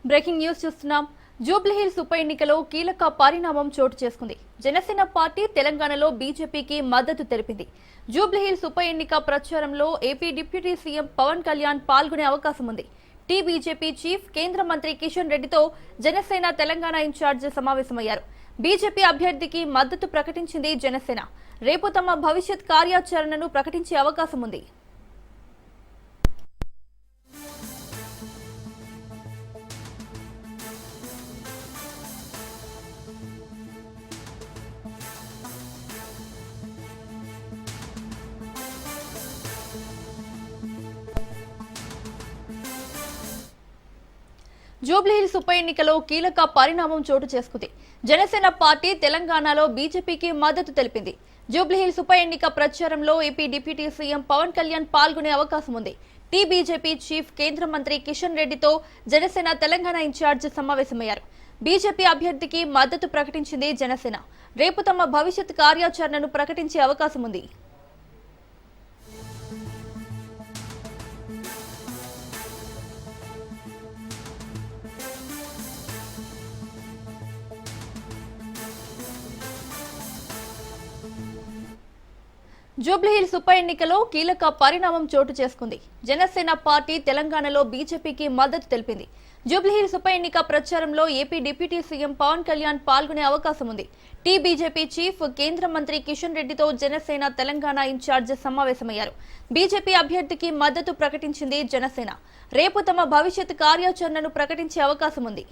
Breaking news చూస్తున్నాం. జూబ్లీహిల్స్ ఉప ఎన్నికలో కీలక పరిణామం చోటు చేసుకుంది. జనసేన పార్టీ తెలంగాణలో బీజేపీకి మద్దతు తెలిపింది. జూబ్లీహిల్స్ ఉప ఎన్నిక ప్రచారంలో AP deputy CM Pawan Kalyan పాల్గొనే అవకాశం ఉంది. బీజేపీ చీఫ్ కేంద్ర మంత్రి కిషన్ రెడ్డితో జనసేన తెలంగాణ ఇన్ఛార్జ్ సమావేశమయ్యారు. బీజేపీ అభ్యర్థికి మద్దతు ప్రకటించింది జనసేన. రేపు తమ భవిష్యత్ కార్యాచరణను ప్రకటించే అవకాశం ఉంది. జూబ్లీహిల్స్ ఉప ఎన్నికలో కీలక పరిణామం చోటు చేసుకుంది. జనసేన పార్టీ తెలంగాణలో బీజేపీకి మద్దతు తెలిపింది. జూబ్లీహిల్స్ ఉప ఎన్నిక ప్రచారంలో AP deputy CM Pawan Kalyan పాల్గొనే అవకాశం ఉంది. బీజేపీ చీఫ్ కేంద్ర మంత్రి కిషన్ రెడ్డితో జనసేన తెలంగాణ ఇన్ఛార్జ్ సమావేశమయ్యారు. బీజేపీ అభ్యర్థికి మద్దతు ప్రకటించింది జనసేన. రేపు తమ భవిష్యత్ కార్యాచరణను ప్రకటించే అవకాశం ఉంది. జూబ్లీహిల్స్ ఉప ఎన్నికలో కీలక పరిణామం చోటు చేసుకుంది. జనసేన పార్టీ తెలంగాణలో బీజేపీకి మద్దతు తెలిపింది. జూబ్లీహిల్స్ ఉప ఎన్నిక ప్రచారంలో AP deputy CM Pawan Kalyan పాల్గొనే అవకాశం ఉంది. బీజేపీ చీఫ్ కేంద్ర మంత్రి కిషన్ రెడ్డితో జనసేన తెలంగాణ ఇన్ఛార్జ్ సమావేశమయ్యారు. బీజేపీ అభ్యర్థికి మద్దతు ప్రకటించింది జనసేన. రేపు తమ భవిష్యత్ కార్యాచరణను ప్రకటించే అవకాశం ఉంది.